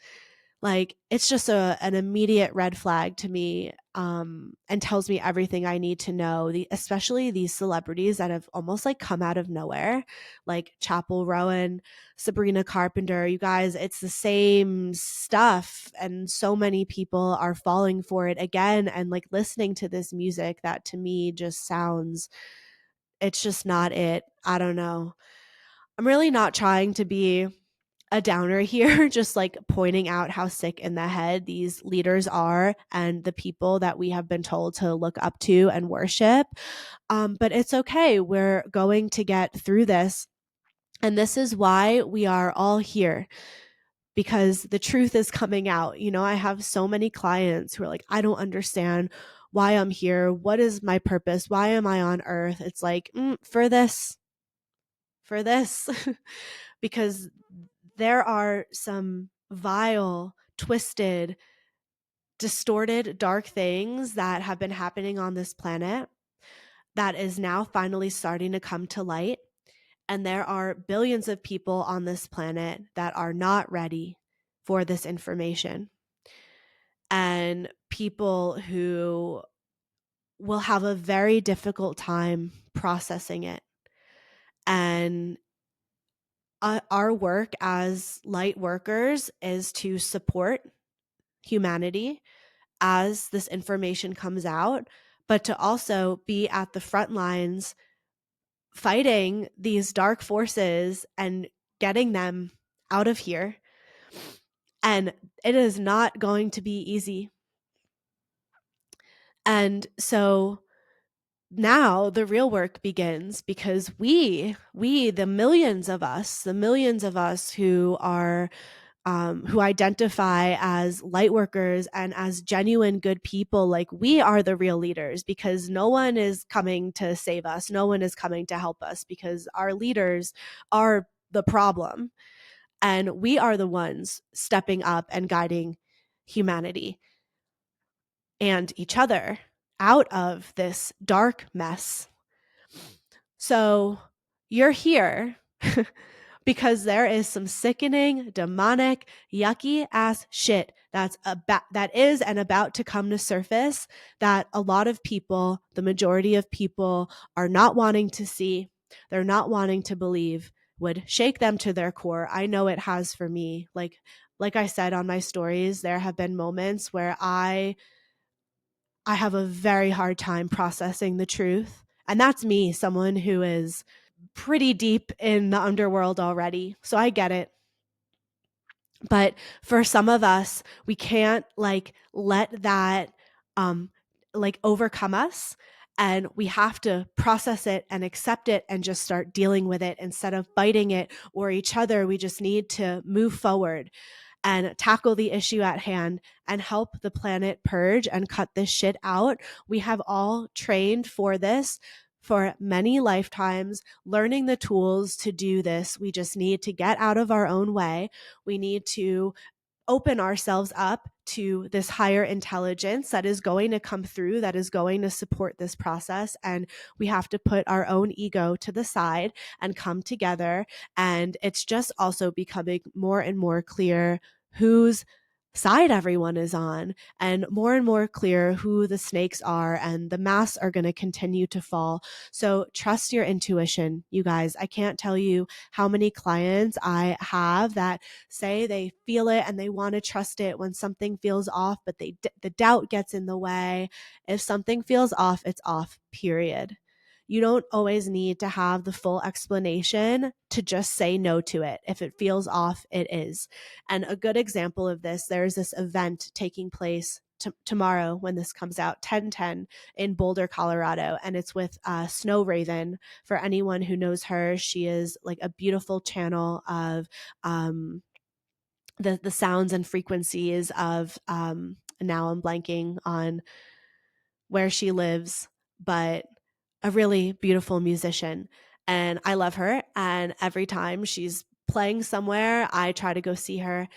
Like, it's just an immediate red flag to me, and tells me everything I need to know. Especially these celebrities that have almost like come out of nowhere, like Chapel Rowan, Sabrina Carpenter. You guys, it's the same stuff, and so many people are falling for it again and like listening to this music that to me just sounds, it's just not it. I don't know. I'm really not trying to be a downer here, just like pointing out how sick in the head these leaders are and the people that we have been told to look up to and worship. But it's okay. We're going to get through this. And this is why we are all here, because the truth is coming out. You know, I have so many clients who are like, I don't understand why I'm here. What is my purpose? Why am I on earth? It's like, for this, for this. Because there are some vile, twisted, distorted, dark things that have been happening on this planet that is now finally starting to come to light. And there are billions of people on this planet that are not ready for this information. And people who will have a very difficult time processing it. And our work as light workers is to support humanity as this information comes out, but to also be at the front lines fighting these dark forces and getting them out of here. And it is not going to be easy. And so now the real work begins, because we, the millions of us who are who identify as light workers and as genuine good people, like, we are the real leaders, because no one is coming to save us. No one is coming to help us, because our leaders are the problem. And we are the ones stepping up and guiding humanity and each other out of this dark mess. So you're here because there is some sickening, demonic, yucky ass shit that is and about to come to surface, that a lot of people, the majority of people, are not wanting to see. They're not wanting to believe. Would shake them to their core. I know it has for me. Like I said on my stories, there have been moments where I have a very hard time processing the truth. And that's me, someone who is pretty deep in the underworld already. So I get it. But for some of us, we can't like let that like overcome us. And we have to process it and accept it and just start dealing with it instead of fighting it or each other. We just need to move forward and tackle the issue at hand and help the planet purge and cut this shit out. We have all trained for this for many lifetimes, learning the tools to do this. We just need to get out of our own way. We need to open ourselves up to this higher intelligence that is going to come through, that is going to support this process. And we have to put our own ego to the side and come together. And it's just also becoming more and more clear whose side everyone is on, and more clear who the snakes are, and the masks are going to continue to fall. So trust your intuition, you guys. I can't tell you how many clients I have that say they feel it and they want to trust it when something feels off, but the doubt gets in the way. If something feels off, it's off, period. You don't always need to have the full explanation to just say no to it. If it feels off, it is. And a good example of this, there's this event taking place tomorrow when this comes out, 10/10 in Boulder, Colorado. And it's with Snow Raven. For anyone who knows her, she is like a beautiful channel of the sounds and frequencies of now I'm blanking on where she lives, but a really beautiful musician. And I love her. And every time she's playing somewhere, I try to go see her.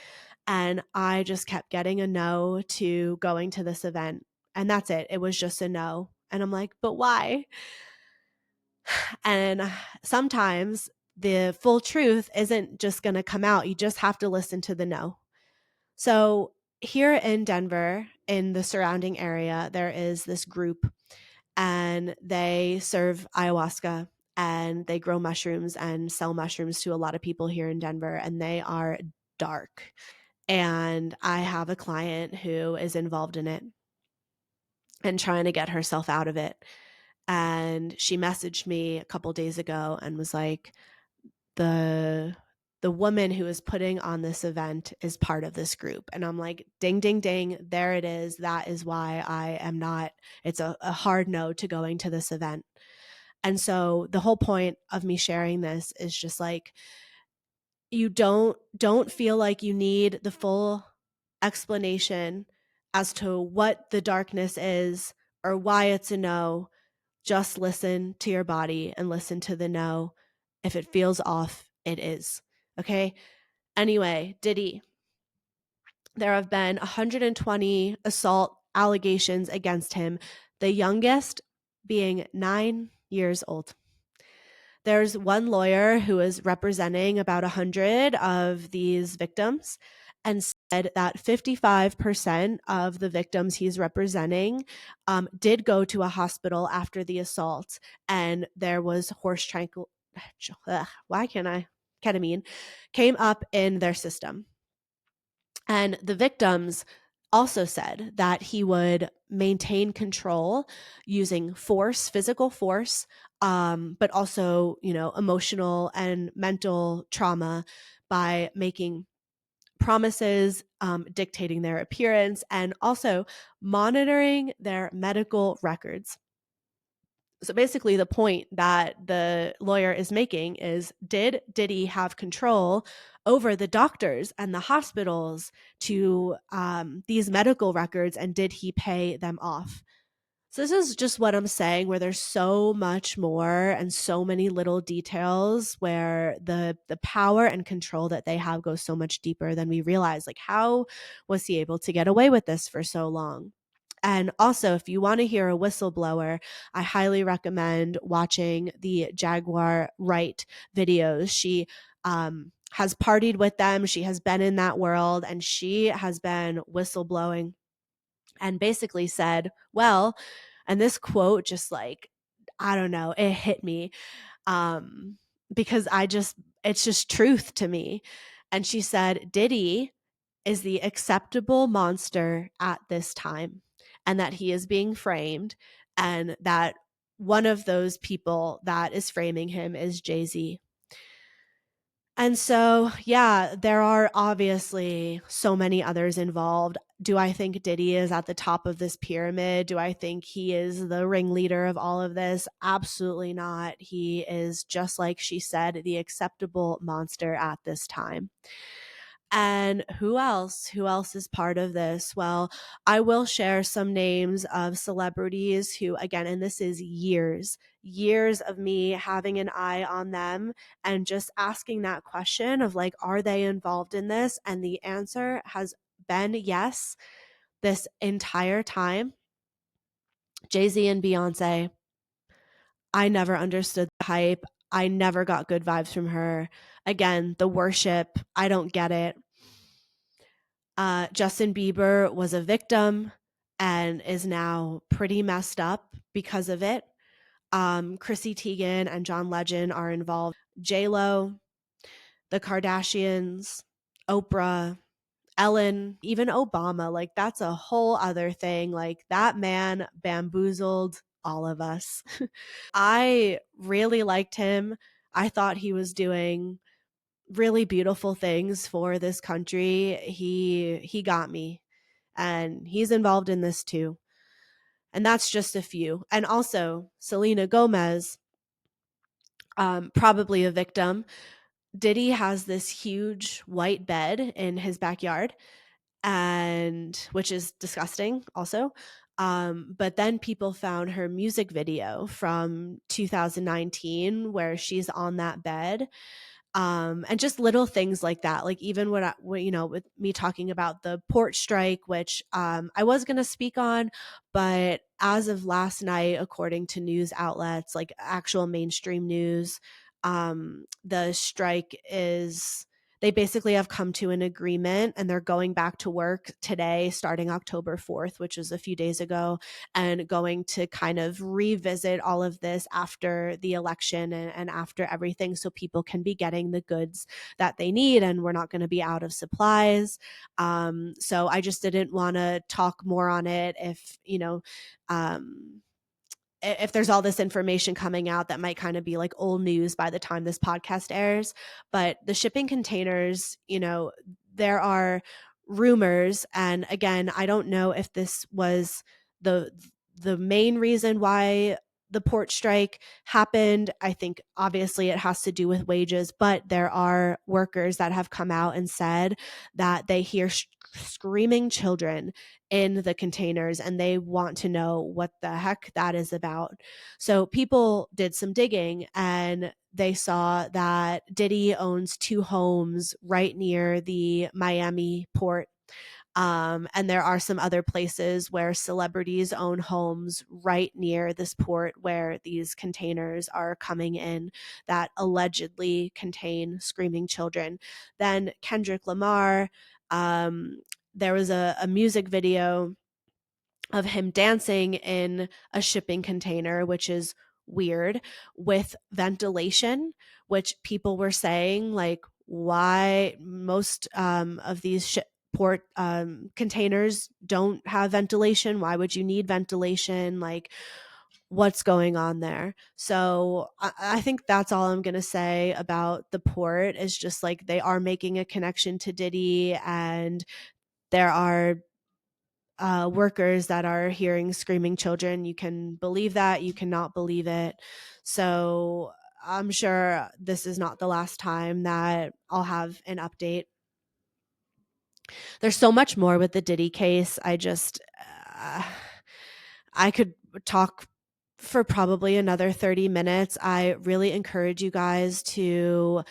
And I just kept getting a no to going to this event. And that's it. It was just a no. And I'm like, but why? And sometimes the full truth isn't just going to come out. You just have to listen to the no. So here in Denver, in the surrounding area, there is this group, and they serve ayahuasca and they grow mushrooms and sell mushrooms to a lot of people here in Denver, and they are dark. And I have a client who is involved in it and trying to get herself out of it. And she messaged me a couple days ago and was like, the the woman who is putting on this event is part of this group. And I'm like, ding, ding, ding, there it is. That is why I am not, it's a hard no to going to this event. And so the whole point of me sharing this is just like, you don't feel like you need the full explanation as to what the darkness is or why it's a no. Just listen to your body and listen to the no. If it feels off, it is. Okay? Anyway, Diddy, there have been 120 assault allegations against him, the youngest being 9 years old. There's one lawyer who is representing about 100 of these victims and said that 55% of the victims he's representing did go to a hospital after the assault, and there was why can't I? Ketamine came up in their system. And the victims also said that he would maintain control using force, physical force, but also, emotional and mental trauma by making promises, dictating their appearance, and also monitoring their medical records. So basically, the point that the lawyer is making is, did Diddy have control over the doctors and the hospitals to these medical records, and did he pay them off? So this is just what I'm saying, where there's so much more and so many little details where the power and control that they have goes so much deeper than we realize. Like, how was he able to get away with this for so long? And also, if you want to hear a whistleblower, I highly recommend watching the Jaguar Wright videos. She has partied with them. She has been in that world, and she has been whistleblowing and basically said, well, and this quote just like, I don't know, it hit me because it's just truth to me. And she said, Diddy is the acceptable monster at this time, and that he is being framed, and that one of those people that is framing him is Jay-Z. And so, yeah, there are obviously so many others involved. Do I think Diddy is at the top of this pyramid? Do I think he is the ringleader of all of this? Absolutely not. He is, just like she said, the acceptable monster at this time. And who else? Who else is part of this? Well, I will share some names of celebrities who, again, and this is years of me having an eye on them and just asking that question of like, are they involved in this? And the answer has been yes this entire time. Jay-Z and Beyonce. I never understood the hype. I never got good vibes from her. Again, the worship, I don't get it. Justin Bieber was a victim and is now pretty messed up because of it. Chrissy Teigen and John Legend are involved. J-Lo, the Kardashians, Oprah, Ellen, even Obama. Like, that's a whole other thing. Like, that man bamboozled all of us. I really liked him. I thought he was doing really beautiful things for this country. He got me, and he's involved in this too. And that's just a few. And also Selena Gomez, probably a victim. Diddy has this huge white bed in his backyard, and which is disgusting also. But then people found her music video from 2019 where she's on that bed, And just little things like that. Like even with me talking about the port strike, which I was going to speak on, but as of last night, according to news outlets, like actual mainstream news, the strike is, they basically have come to an agreement and they're going back to work today, starting October 4th, which is a few days ago, and going to kind of revisit all of this after the election and after everything, so people can be getting the goods that they need and we're not going to be out of supplies. So I just didn't want to talk more on it um, if there's all this information coming out that might kind of be like old news by the time this podcast airs. But the shipping containers, there are rumors, and again, I don't know if this was the the main reason why the port strike happened. I think obviously it has to do with wages, but there are workers that have come out and said that they hear screaming children in the containers and they want to know what the heck that is about. So people did some digging and they saw that Diddy owns two homes right near the Miami port. And there are some other places where celebrities own homes right near this port where these containers are coming in that allegedly contain screaming children. Then Kendrick Lamar, there was a music video of him dancing in a shipping container, which is weird, with ventilation, which people were saying, like, why most of these port containers don't have ventilation. Why would you need ventilation? Like, what's going on there? So I think that's all I'm going to say about the port, is just like they are making a connection to Diddy, and there are workers that are hearing screaming children. You can believe that, you cannot believe it. So I'm sure this is not the last time that I'll have an update. There's so much more with the Diddy case. I could talk for probably another 30 minutes. I really encourage you guys to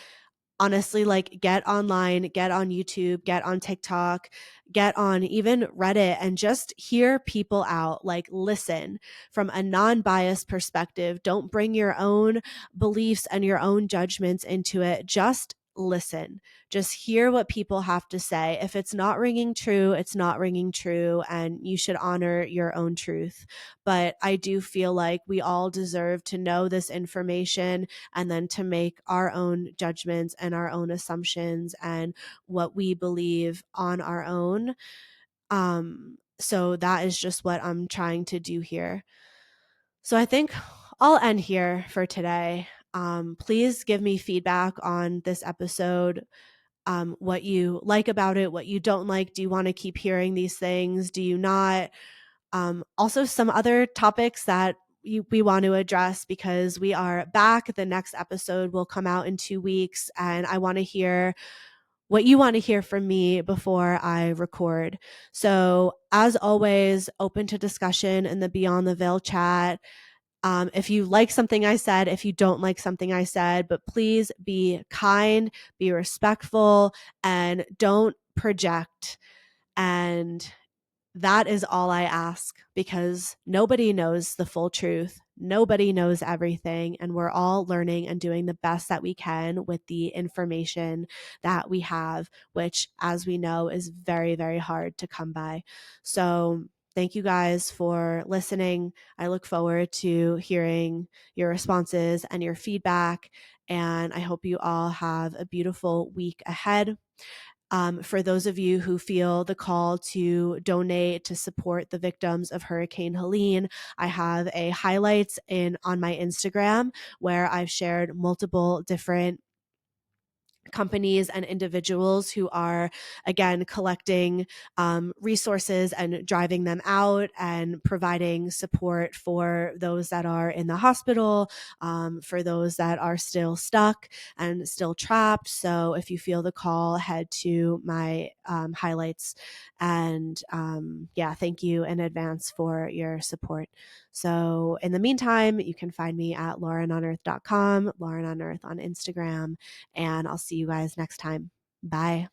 honestly, like, get online, get on YouTube, get on TikTok, get on even Reddit, and just hear people out. Like, listen from a non-biased perspective. Don't bring your own beliefs and your own judgments into it. Just listen. Just hear what people have to say. If it's not ringing true, it's not ringing true, and you should honor your own truth. But I do feel like we all deserve to know this information and then to make our own judgments and our own assumptions and what we believe on our own. So that is just what I'm trying to do here. So I think I'll end here for today. Please give me feedback on this episode, what you like about it, what you don't like. Do you want to keep hearing these things? Do you not? Also, some other topics that we want to address, because we are back. The next episode will come out in 2 weeks, and I want to hear what you want to hear from me before I record. So, as always, open to discussion in the Beyond the Veil chat. If you like something I said, if you don't like something I said, but please be kind, be respectful, and don't project. And that is all I ask, because nobody knows the full truth. Nobody knows everything. And we're all learning and doing the best that we can with the information that we have, which, as we know, is very, very hard to come by. So thank you guys for listening. I look forward to hearing your responses and your feedback. And I hope you all have a beautiful week ahead. For those of you who feel the call to donate to support the victims of Hurricane Helene, I have a highlights on my Instagram where I've shared multiple different companies and individuals who are, again, collecting resources and driving them out and providing support for those that are in the hospital, for those that are still stuck and still trapped. So if you feel the call, head to my highlights. And yeah, thank you in advance for your support. So in the meantime, you can find me at laurenunearthed.com, Lauren Unearthed on Instagram, and I'll see you guys next time. Bye.